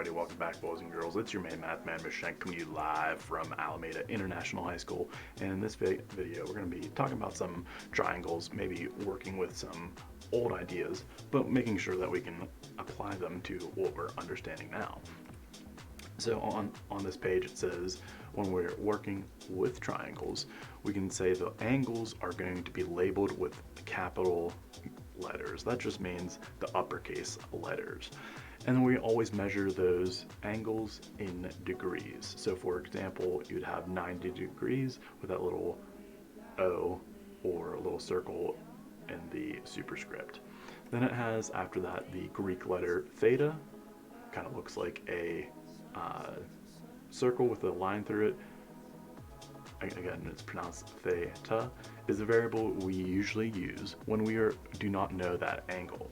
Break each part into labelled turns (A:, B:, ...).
A: Alrighty, welcome back, boys and girls. It's your main math man, Mr. Shank, coming to you live from Alameda International High School. And in this video, we're going to be talking about some triangles, maybe working with some old ideas, but making sure that we can apply them to what we're understanding now. So on this page, it says when we're working with triangles, we can say the angles are going to be labeled with capital letters. That just means the uppercase letters. And then we always measure those angles in degrees. So for example, you'd have 90 degrees with that little O or a little circle in the superscript. Then it has, after that, the Greek letter theta. Kind of looks like a circle with a line through it. Again, it's pronounced theta, is a variable we usually use when we do not know that angle.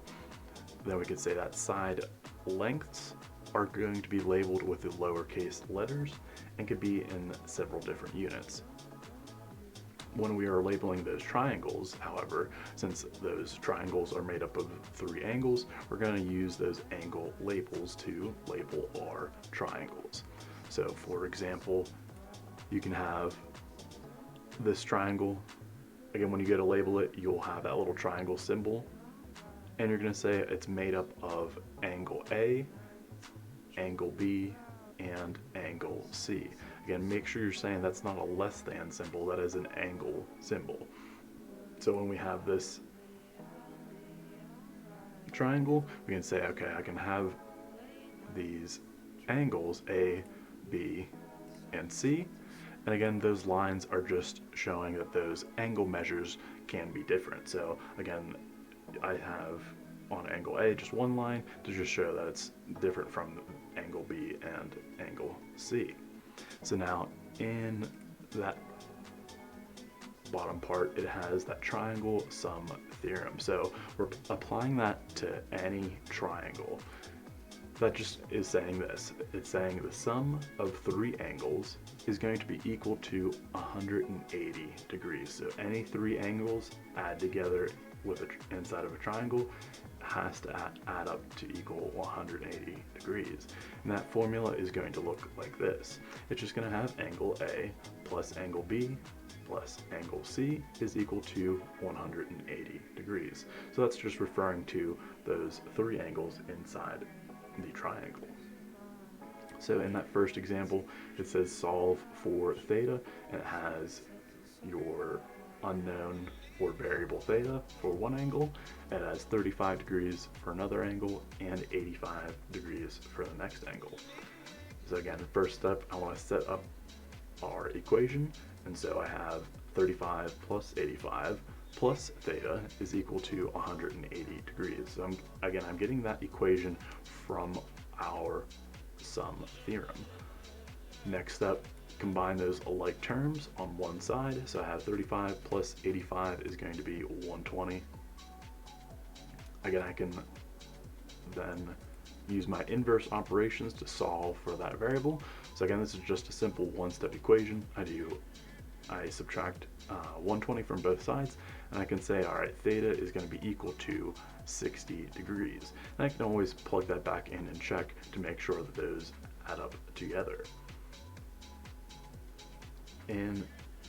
A: Then we could say that side lengths are going to be labeled with the lowercase letters and could be in several different units. When we are labeling those triangles, however, since those triangles are made up of 3 angles, we're going to use those angle labels to label our triangles. So for example, you can have this triangle. Again, when you go to label it, you'll have that little triangle symbol, and you're going to say it's made up of angle A, angle B, and angle C. Again, make sure you're saying that's not a less than symbol, that is an angle symbol. So when we have this triangle, we can say, okay, I can have these angles A, B, and C. And again, those lines are just showing that those angle measures can be different. So again, I have on angle A just one line to just show that it's different from angle B and angle C. So now in that bottom part, it has that triangle sum theorem. So we're applying that to any triangle. That just is saying this. It's saying the sum of 3 angles is going to be equal to 180 degrees. So any 3 angles add together with inside of a triangle has to add up to equal 180 degrees. And that formula is going to look like this. It's just going to have angle A plus angle B plus angle C is equal to 180 degrees. So that's just referring to those 3 angles inside the triangle. So in that first example, it says solve for theta, and it has your unknown or variable theta for one angle, it has 35 degrees for another angle, and 85 degrees for the next angle. So again, the first step, I want to set up our equation, and so I have 35 plus 85 plus theta is equal to 180 degrees. So I'm getting that equation from our sum theorem. Next step, combine those alike terms on one side. So I have 35 plus 85 is going to be 120. Again, I can then use my inverse operations to solve for that variable. So again, this is just a simple one-step equation. I subtract 120 from both sides, and I can say, all right, theta is going to be equal to 60 degrees. And I can always plug that back in and check to make sure that those add up together. In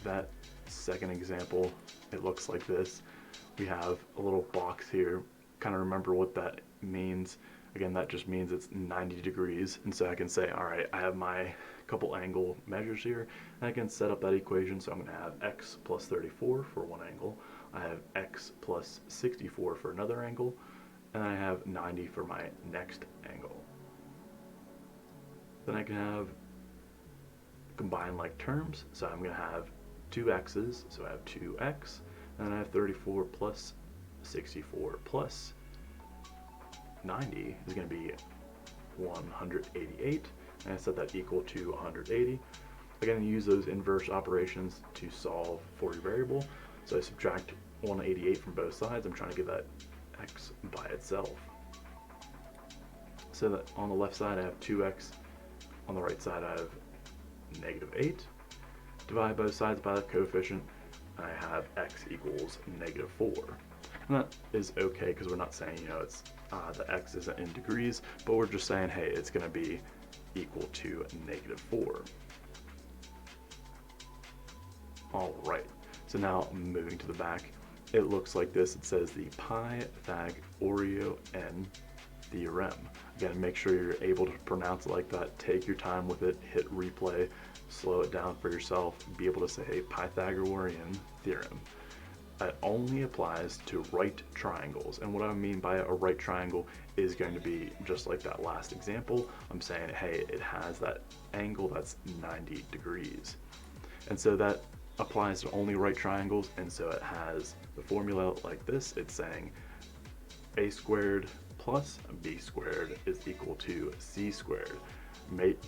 A: that second example, it looks like this. We have a little box here. Kind of remember what that means. Again, that just means it's 90 degrees. And so I can say, all right, I have my couple angle measures here, and I can set up that equation. So I'm going to have x plus 34 for one angle. I have x plus 64 for another angle, and I have 90 for my next angle. Then I can have combine like terms. So I'm going to have 2 x's, so I have 2x, and then I have 34 plus 64 plus 90 is going to be 188, and I set that equal to 180. Again, use those inverse operations to solve for your variable. So I subtract 188 from both sides. I'm trying to get that x by itself. So that on the left side I have 2x, on the right side I have -8. Divide both sides by the coefficient, and I have x equals -4. And that is okay because we're not saying, you know, it's the x isn't in degrees, but we're just saying, hey, it's going to be equal to -4. All right, so now moving to the back, it looks like this. It says the Pythagorean theorem. Again, make sure you're able to pronounce it like that. Take your time with it, hit replay, slow it down for yourself, be able to say Pythagorean theorem. That only applies to right triangles. And what I mean by a right triangle is going to be just like that last example. I'm saying, hey, it has that angle that's 90 degrees. And so that applies to only right triangles, and so it has the formula like this. It's saying a squared plus b squared is equal to c squared.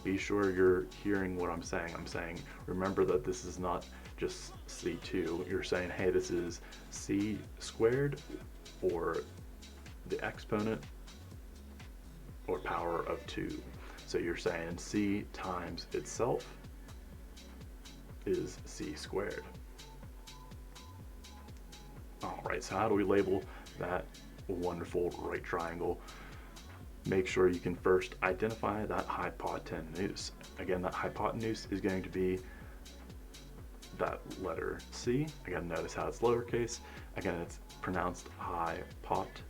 A: Be sure you're hearing what I'm saying. I'm saying, remember that this is not just c2. You're saying, hey, this is c squared, or the exponent, or power of 2. So you're saying c times itself is c squared. All right, so how do we label that wonderful right triangle? Make sure you can first identify that hypotenuse. Again, that hypotenuse is going to be that letter C. Again, notice how it's lowercase. Again, it's pronounced hypotenuse.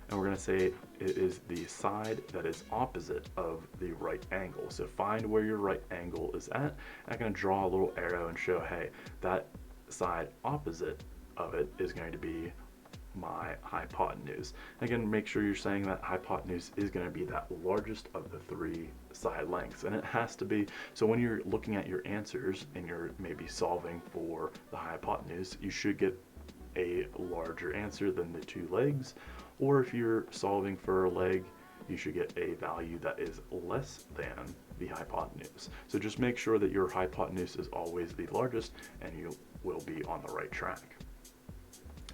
A: And we're going to say it is the side that is opposite of the right angle. So find where your right angle is at. I'm going to draw a little arrow and show, hey, that side opposite of it is going to be my hypotenuse. Again, make sure you're saying that hypotenuse is going to be that largest of the 3 side lengths, and it has to be. So when you're looking at your answers and you're maybe solving for the hypotenuse, you should get a larger answer than the 2 legs, or if you're solving for a leg, you should get a value that is less than the hypotenuse. So just make sure that your hypotenuse is always the largest, and you will be on the right track.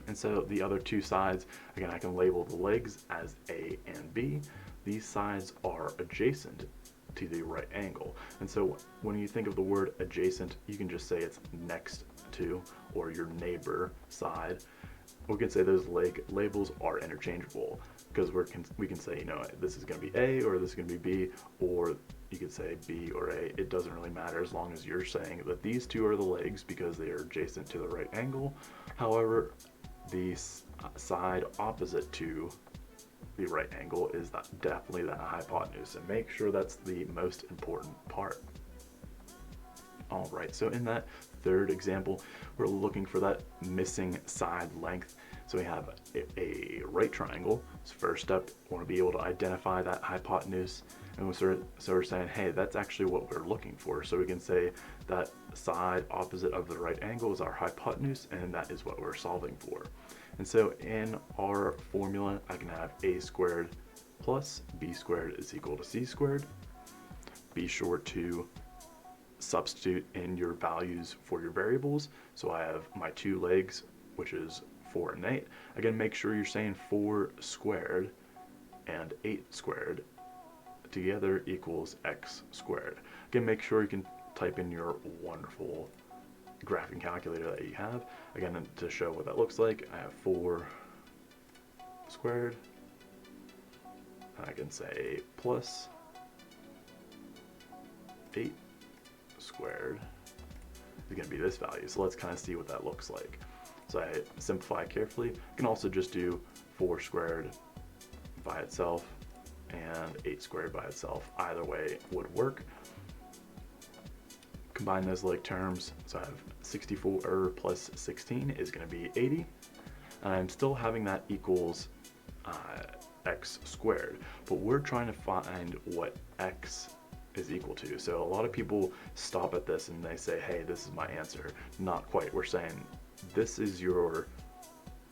A: And so the other 2 sides, again, I can label the legs as A and B. These sides are adjacent to the right angle. And so when you think of the word adjacent, you can just say it's next to, or your neighbor side. We can say those leg labels are interchangeable, because we can say, you know, this is going to be A, or this is going to be B, or you could say B or A. It doesn't really matter as long as you're saying that these 2 are the legs because they are adjacent to the right angle. However, the side opposite to the right angle is definitely that hypotenuse, and make sure that's the most important part. All right, so in that third example, we're looking for that missing side length. So we have a right triangle. So first up, we want to be able to identify that hypotenuse, and so we're saying, hey, that's actually what we're looking for. So we can say that side opposite of the right angle is our hypotenuse, and that is what we're solving for. And so in our formula, I can have a squared plus b squared is equal to c squared. Be sure to substitute in your values for your variables. So I have my 2 legs, which is 4 and 8. Again, make sure you're saying 4 squared and 8 squared together equals x squared. Again, make sure you can type in your wonderful graphing calculator that you have. Again, to show what that looks like, I have 4 squared, and I can say plus 8 squared is going to be this value. So let's kind of see what that looks like. So I simplify carefully. I can also just do 4 squared by itself and 8 squared by itself. Either way would work. Combine those like terms. So I have 64 plus 16 is going to be 80. And I'm still having that equals x squared. But we're trying to find what x is equal to. So a lot of people stop at this and they say, hey, this is my answer. Not quite. We're saying this is your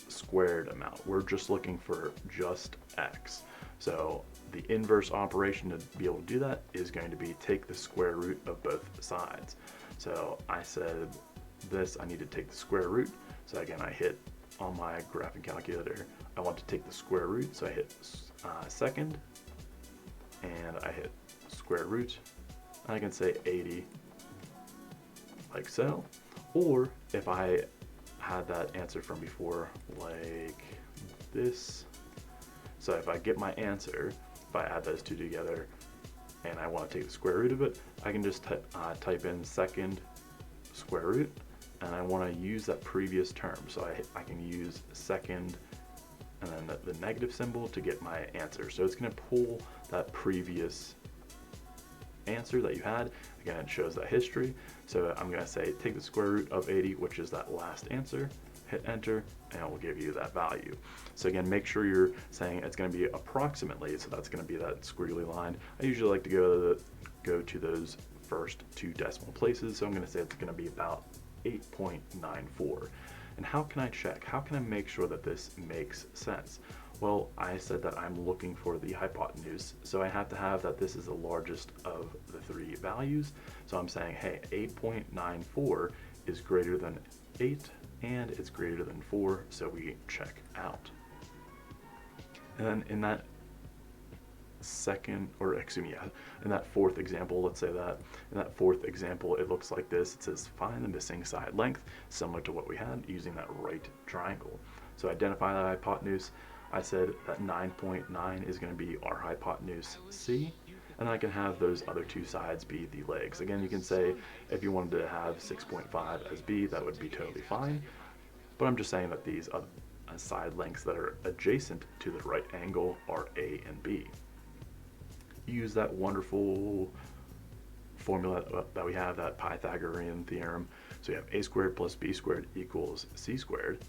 A: squared amount. We're just looking for just x. So the inverse operation to be able to do that is going to be take the square root of both sides. So I said this, I need to take the square root. So again, I hit on my graphing calculator, I want to take the square root. So I hit second, and I hit square root. I can say 80 like so. Or if I had that answer from before like this. So if I get my answer, if I add those two together and I want to take the square root of it, I can just type in second square root, and I want to use that previous term. So I can use second and then the negative symbol to get my answer. So it's going to pull that previous answer that you had. Again, it shows that history. So I'm going to say take the square root of 80, which is that last answer, hit enter, and it will give you that value. So again, make sure you're saying it's going to be approximately, so that's going to be that squiggly line. I usually like to go to those first two decimal places, so I'm going to say it's going to be about 8.94. And how can I check? How can I make sure that this makes sense? Well, I said that I'm looking for the hypotenuse, so I have to have that this is the largest of the three values. So I'm saying, hey, 8.94 is greater than 8 and it's greater than 4, so we check out. And then in that in that fourth example, let's say that in that fourth example, it looks like this. It says find the missing side length, similar to what we had using that right triangle. So identify the hypotenuse. I said that 9.9 is going to be our hypotenuse C, and I can have those other two sides be the legs. Again, you can say if you wanted to have 6.5 as B, that would be totally fine, but I'm just saying that these side lengths that are adjacent to the right angle are A and B. Use that wonderful formula that we have, that Pythagorean theorem. So you have a squared plus b squared equals c squared.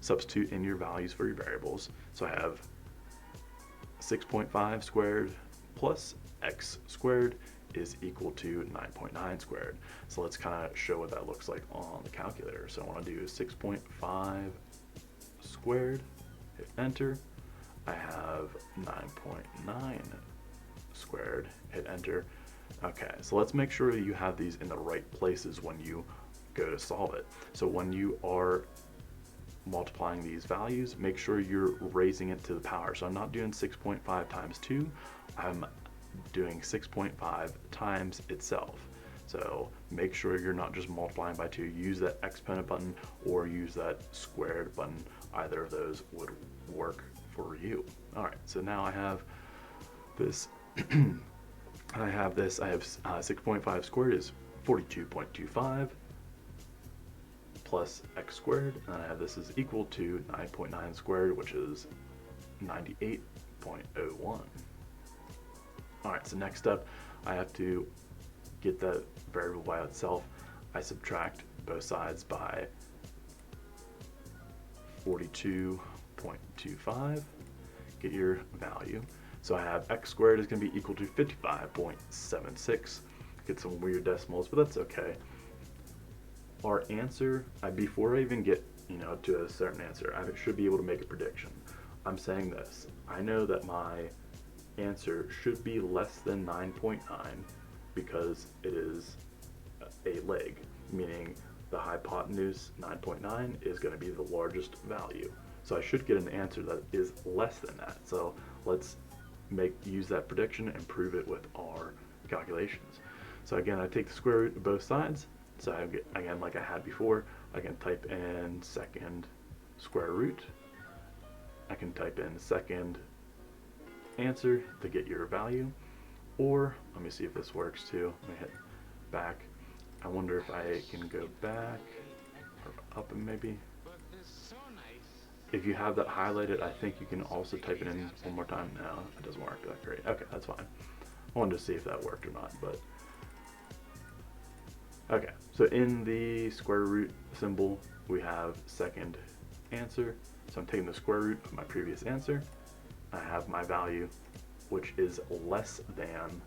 A: Substitute in your values for your variables. So I have 6.5 squared plus x squared is equal to 9.9 squared. So let's kind of show what that looks like on the calculator. So I want to do 6.5 squared, hit enter. I have 9.9 squared, hit enter. Okay, so let's make sure you have these in the right places when you go to solve it. So when you are multiplying these values, make sure you're raising it to the power. So I'm not doing 6.5 times 2, I'm doing 6.5 times itself. So make sure you're not just multiplying by 2. Use that exponent button or use that squared button. Either of those would work for you. All right, so now I have this. I have 6.5 squared is 42.25 plus x squared, and I have this is equal to 9.9 squared, which is 98.01. All right, so next up, I have to get that variable by itself. I subtract both sides by 42.25, get your value. So I have x squared is going to be equal to 55.76. Get some weird decimals, but that's okay. Our answer, before I even get to a certain answer, I should be able to make a prediction. I'm saying this. I know that my answer should be less than 9.9 because it is a leg, meaning the hypotenuse 9.9 is going to be the largest value. So I should get an answer that is less than that. So let's use that prediction and prove it with our calculations. So again, I take the square root of both sides. So I get, again, like I had before, I can type in second square root. I can type in second answer to get your value. Or let me see if this works too. Let me hit back. I wonder if I can go back or up and maybe. If you have that highlighted, I think you can also type it in one more time. No, it doesn't work that great. Okay, that's fine. I wanted to see if that worked or not, but. Okay, so in the square root symbol, we have second answer. So I'm taking the square root of my previous answer. I have my value, which is less than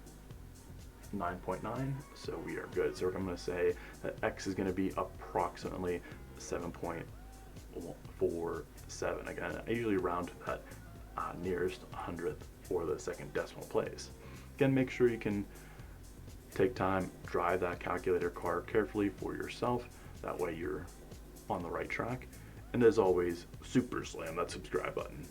A: 9.9, so we are good. So I'm going to say that x is going to be approximately 7.47. Again, I usually round to that nearest 100th or the second decimal place. Again, make sure you can take time, drive that calculator card carefully for yourself. That way you're on the right track. And as always, super slam that subscribe button.